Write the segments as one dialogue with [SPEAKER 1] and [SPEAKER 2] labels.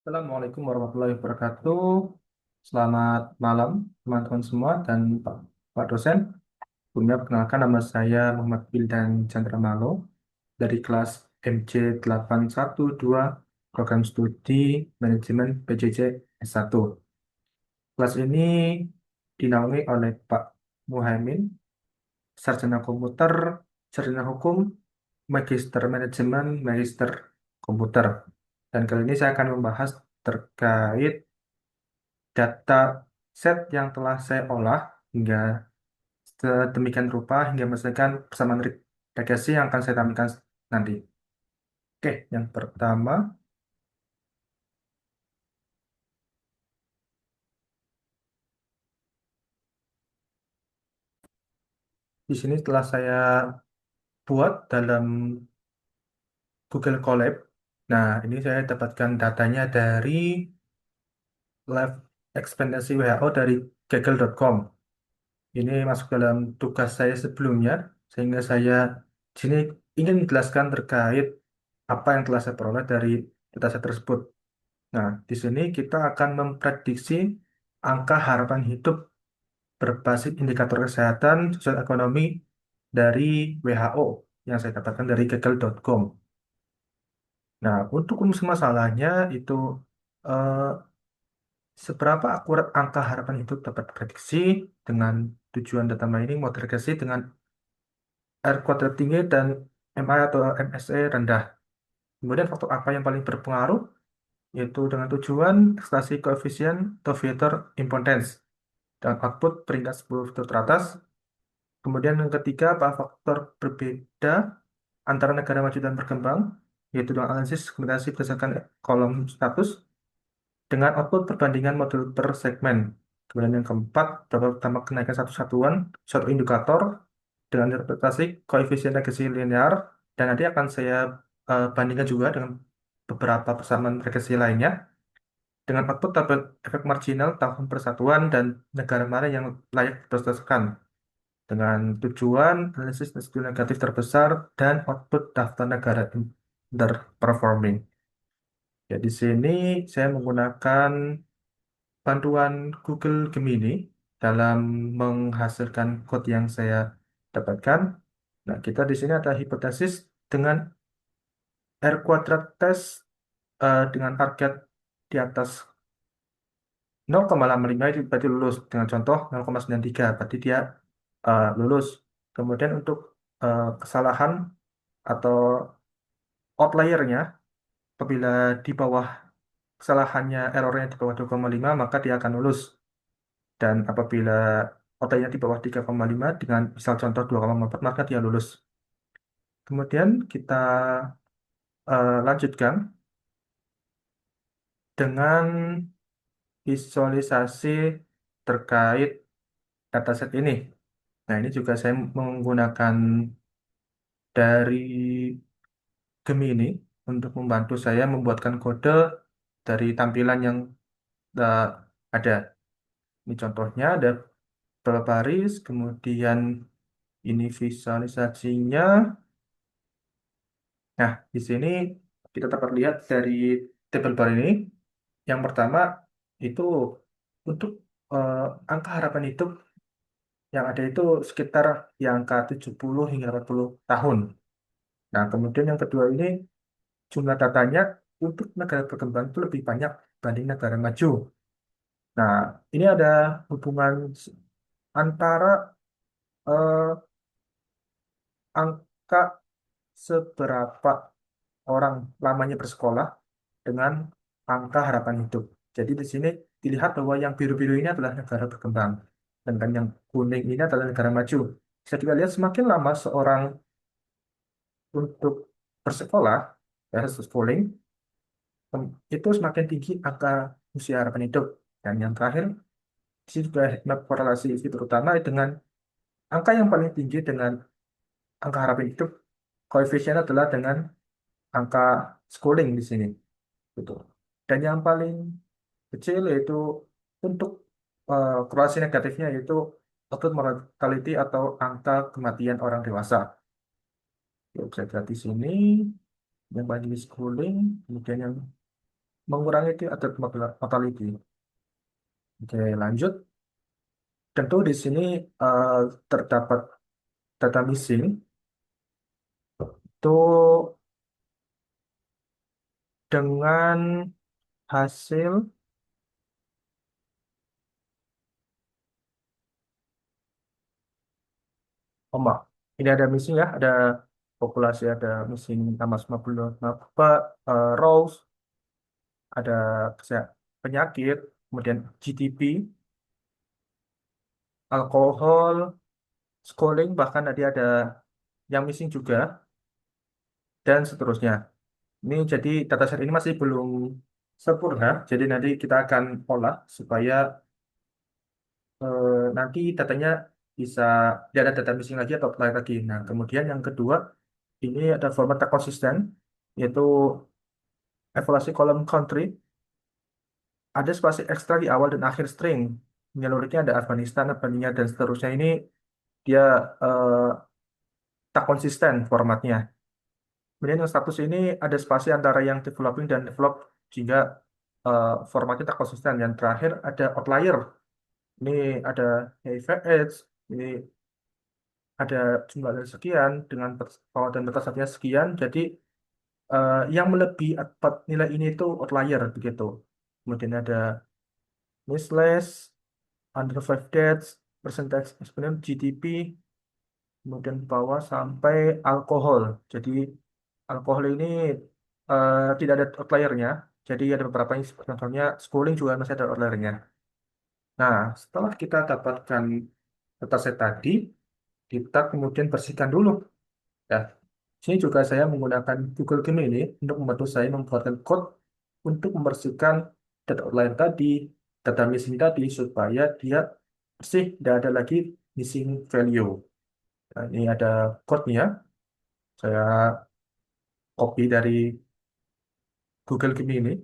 [SPEAKER 1] Assalamualaikum warahmatullahi wabarakatuh. Selamat malam teman-teman semua dan Pak dosen. Sebelumnya perkenalkan nama saya Muhammad Wildan Chandramalo dari kelas MC812 Program Studi Manajemen PJJ S1. Kelas ini dinaungi oleh Pak Muhaimin, Sarjana Komputer, Sarjana Hukum, Magister Manajemen, Magister Komputer. Dan kali ini saya akan membahas terkait data set yang telah saya olah hingga sedemikian rupa hingga menghasilkan persamaan regresi yang akan saya tampilkan nanti. Oke, yang pertama, di sini telah saya buat dalam Google Colab. Nah, ini saya dapatkan datanya dari Live Expectancy WHO dari Google.com. Ini masuk dalam tugas saya sebelumnya, sehingga saya di sini ingin menjelaskan terkait apa yang telah saya peroleh dari dataset tersebut. Nah, di sini kita akan memprediksi angka harapan hidup berbasis indikator kesehatan sosial ekonomi dari WHO yang saya dapatkan dari google.com. Nah, untuk rumus masalahnya itu eh, seberapa akurat angka harapan hidup dapat diprediksi dengan tujuan data mining model regresi dengan R kuadrat tinggi dan MI atau MSE rendah. Kemudian faktor apa yang paling berpengaruh yaitu dengan tujuan ekstraksi koefisien atau Viator impotence dan output peringkat 10 fitur teratas. Kemudian yang ketiga, apa faktor berbeda antara negara maju dan berkembang, yaitu dengan analisis komunikasi berdasarkan kolom status dengan output perbandingan modul per segmen. Kemudian yang keempat, berapa pertama kenaikan satu satuan, suatu indikator dengan interpretasi koefisien regresi linear, dan nanti akan saya bandingkan juga dengan beberapa persamaan regresi lainnya dengan output tabel efek marginal tahun persatuan dan negara mana yang layak berdasarkan dengan tujuan analisis resiko negatif terbesar dan output daftar negara underperforming. Ya, di sini saya menggunakan bantuan Google Gemini dalam menghasilkan code yang saya dapatkan. Nah, kita di sini ada hipotesis dengan R kuadrat test dengan target di atas 0,85 itu berarti lulus dengan contoh 0,93 berarti dia lulus. Kemudian untuk kesalahan atau outliernya apabila di bawah kesalahannya errornya di bawah 2,5 maka dia akan lulus. Dan apabila outliernya di bawah 3,5 dengan misal contoh 2,4 maka dia lulus. Kemudian kita lanjutkan dengan visualisasi terkait dataset ini. Nah, ini juga saya menggunakan dari Gemini untuk membantu saya membuatkan kode dari tampilan yang eh, ada. Ini contohnya ada beberapa baris, kemudian ini visualisasinya. Nah, di sini kita dapat lihat dari tabel bar ini. Yang pertama itu untuk eh, angka harapan hidup yang ada itu sekitar di angka 70 hingga 80 tahun. Nah, kemudian yang kedua ini jumlah datanya untuk negara berkembang itu lebih banyak dibanding negara maju. Nah, ini ada hubungan antara eh, angka seberapa orang lamanya bersekolah dengan angka harapan hidup. Jadi di sini dilihat bahwa yang biru-biru ini adalah negara berkembang, sedangkan yang kuning ini adalah negara maju. Bisa kita lihat semakin lama seorang untuk bersekolah, ya, schooling, itu semakin tinggi angka usia harapan hidup. Dan yang terakhir, di sini juga korelasi fitur utama dengan angka yang paling tinggi dengan angka harapan hidup, koefisien adalah dengan angka schooling di sini. Gitu. Dan yang paling kecil yaitu untuk korelasi negatifnya yaitu output mortality atau angka kematian orang dewasa. Ya, bisa lihat di sini yang paling schooling, kemudian yang mengurangi itu atau mortality. Oke, lanjut. Tentu di sini eh, terdapat data missing itu dengan hasil, oh maaf, ini ada missing ya, ada populasi, ada missing nama 50, apa, rows, ada penyakit, kemudian GDP, alkohol, schooling, bahkan tadi ada yang missing juga, dan seterusnya. Ini jadi dataset ini masih belum sempurna, jadi nanti kita akan olah supaya nanti datanya bisa tidak ada data missing lagi atau outlier lagi. Nah, kemudian yang kedua, ini ada format tak konsisten, yaitu evaluasi kolom country, ada spasi ekstra di awal dan akhir string. Menyalurnya ada Afghanistan, Albania, dan seterusnya. Ini dia eh, tak konsisten formatnya. Kemudian yang status ini ada spasi antara yang developing dan develop, sehingga formatnya tak konsisten. Yang terakhir ada outlier. Ini ada HIV/AIDS, ini ada jumlah dan sekian dengan dan batasannya sekian. Jadi yang melebihi nilai ini itu outlier begitu. Kemudian ada miscellaneous, under five deaths, percentage exponent GDP, kemudian ke bawah sampai alkohol. Jadi alkohol ini tidak ada outliernya. Jadi ada beberapa yang contohnya schooling juga masih ada outliernya. Nah, setelah kita dapatkan dataset tadi, kita kemudian bersihkan dulu. Ya, sini juga saya menggunakan Google Gemini untuk membantu saya membuatkan code untuk membersihkan data outlier tadi, data missing tadi, supaya dia bersih, tidak ada lagi missing value. Nah, ini ada code-nya, saya copy dari Google Gemini,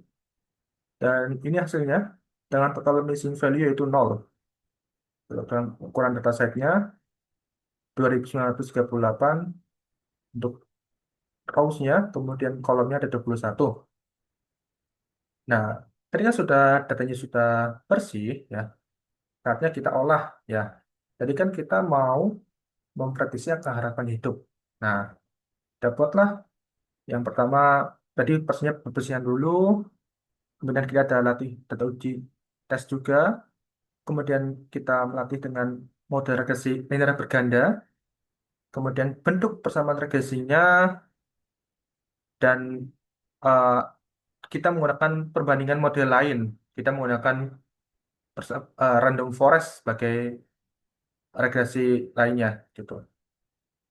[SPEAKER 1] dan ini hasilnya dengan total missing value yaitu 0. Dengan ukuran datasetnya 2938 untuk rows-nya, kemudian kolomnya ada 21. Nah, ketika datanya sudah bersih, ya, saatnya kita olah, ya. Jadi kan kita mau memprediksi angka harapan hidup. Nah, dapatlah yang pertama tadi perbersihan dulu, kemudian kita ada latih data uji tes juga, kemudian kita melatih dengan mode regresi linear berganda, kemudian bentuk persamaan regresinya, dan eh, kita menggunakan perbandingan model lain. Kita menggunakan random forest sebagai regresi lainnya gitu.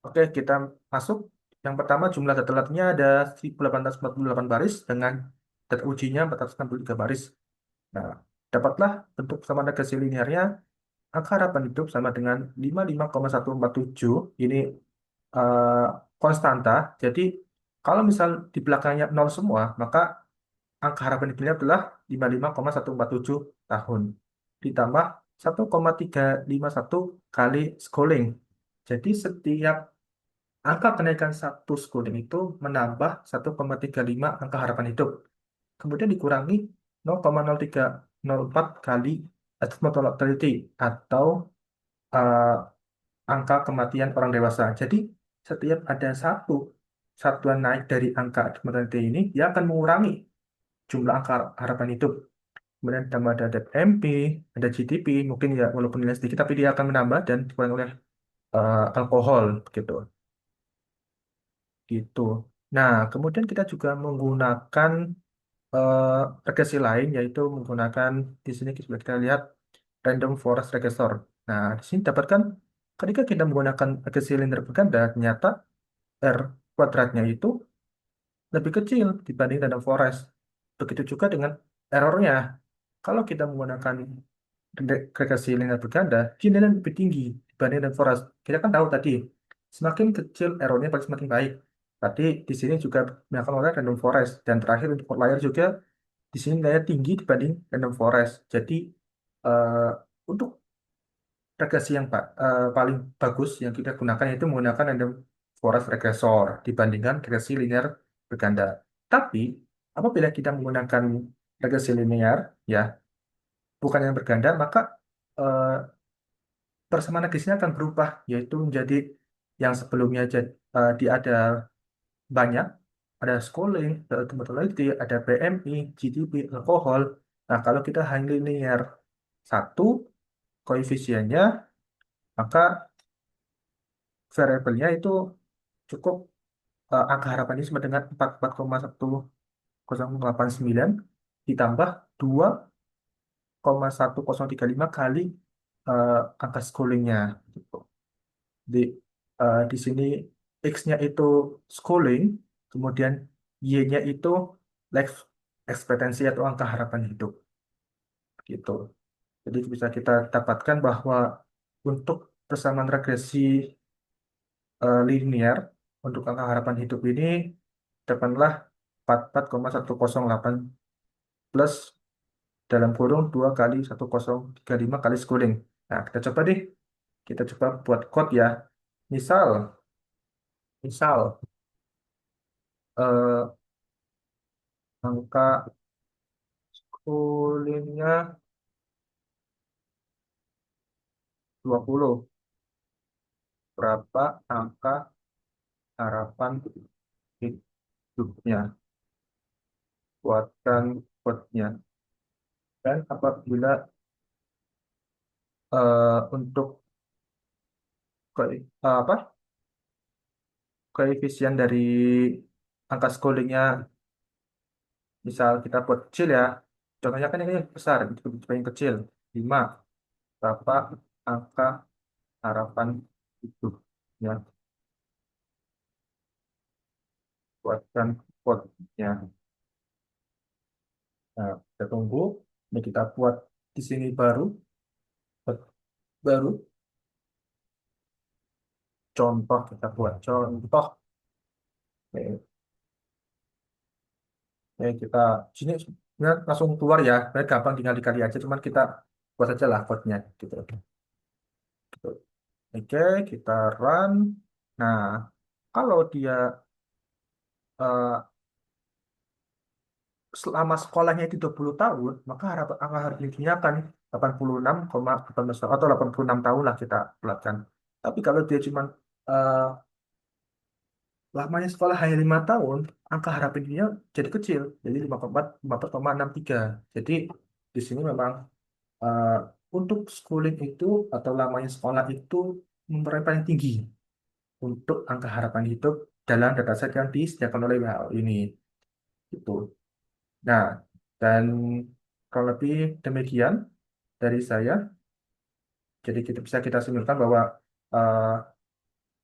[SPEAKER 1] Oke, kita masuk. Yang pertama jumlah data latnya ada 1848 baris dengan data ujinya 463 baris. Nah, dapatlah bentuk sama regresi linearnya, angka harapan hidup sama dengan 55,147. Ini eh, konstanta. Jadi kalau misal di belakangnya nol semua, maka angka harapan hidupnya adalah 55,147 tahun. Ditambah 1,351 kali schooling. Jadi setiap angka kenaikan satu schooling itu menambah 1,35 angka harapan hidup. Kemudian dikurangi 0,0304 kali achievement mortality atau eh, angka kematian orang dewasa. Jadi setiap ada satu satuan naik dari angka achievement mortality ini, dia akan mengurangi jumlah angka harapan hidup. Kemudian tambah ada DMP, ada GDP, mungkin ya walaupun nilai sedikit, tapi dia akan menambah dan dikurangi oleh alkohol, gitu. Gitu. Nah, kemudian kita juga menggunakan eh, regresi lain, yaitu menggunakan di sini kita lihat random forest regressor. Nah, di sini dapatkan ketika kita menggunakan regresi linear berganda, ternyata R kuadratnya itu lebih kecil dibanding random forest. Begitu juga dengan errornya. Kalau kita menggunakan regresi linear berganda, dia nilai lebih tinggi dibanding random forest. Kita kan tahu tadi, semakin kecil errornya pasti semakin baik. Tadi di sini juga menggunakan oleh random forest. Dan terakhir untuk outlier juga di sini nilainya tinggi dibanding random forest. Jadi eh, untuk regresi yang paling bagus yang kita gunakan itu menggunakan random forest regressor dibandingkan regresi linear berganda. Tapi apabila kita menggunakan regresi linear, ya, bukan yang berganda, maka eh, persamaan regresinya akan berubah, yaitu menjadi yang sebelumnya dia ada banyak, ada schooling, ada mortality, ada BMI, GDP, alkohol. Nah, kalau kita hanya linear satu koefisiennya, maka variabelnya itu cukup angka harapannya sama dengan 44,1089 ditambah 2,1035 kali eh, angka schoolingnya gitu. Di di sini X-nya itu schooling, kemudian Y-nya itu life ekspektansi atau angka harapan hidup gitu. Jadi bisa kita dapatkan bahwa untuk persamaan regresi linear untuk angka harapan hidup ini dapatlah 44,1008 plus dalam kurung 2 kali 1035 kali schooling. Nah, kita coba deh. Kita coba buat code ya. Misal, misal eh, angka schoolingnya 20. Berapa angka harapan hidupnya? Buatkan code-nya. Dan apabila untuk apa koefisien dari angka schoolingnya, misal kita buat kecil ya. Contohnya kan ini yang besar, itu yang kecil. 5. Berapa angka harapan hidupnya? Buatkan code-nya. Nah, kita tunggu. Ini kita buat di sini baru contoh, kita buat contoh. Oke, kita sini sebenarnya langsung keluar ya. Sebenarnya gampang tinggal dikali aja, cuman kita buat aja lah code-nya gitu. Gitu. Oke, kita run. Nah, kalau dia eh, selama sekolahnya itu 20 tahun, maka angka harapan hidupnya akan 86,18 atau 86 tahun lah kita bulatkan. Tapi kalau dia cuma eh, lamanya sekolah hanya 5 tahun, angka harapan hidupnya jadi kecil, jadi 54,63. Jadi di sini memang eh, untuk schooling itu atau lamanya sekolah itu memperoleh paling tinggi untuk angka harapan hidup dalam dataset yang disediakan oleh WHO ini. Gitu. Nah, dan kalau lebih demikian dari saya, jadi kita bisa kita simpulkan bahwa eh,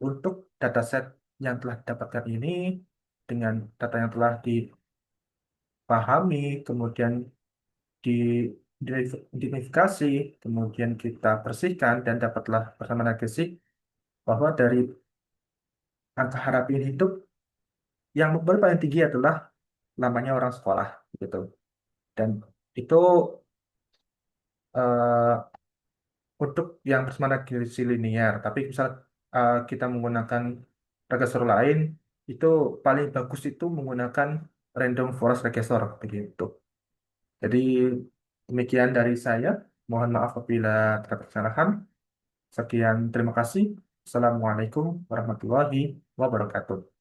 [SPEAKER 1] untuk dataset yang telah didapatkan ini dengan data yang telah dipahami, kemudian diidentifikasi, kemudian kita bersihkan dan dapatlah bersama analisis bahwa dari angka harapan hidup yang paling tinggi adalah lamanya orang sekolah gitu. Dan itu eh, untuk yang bersemangat gisi linear, tapi misal kita menggunakan regressor lain, itu paling bagus itu menggunakan random forest regressor begitu. Jadi demikian dari saya. Mohon maaf apabila terdapat kesalahan. Sekian, terima kasih. Assalamualaikum warahmatullahi wabarakatuh.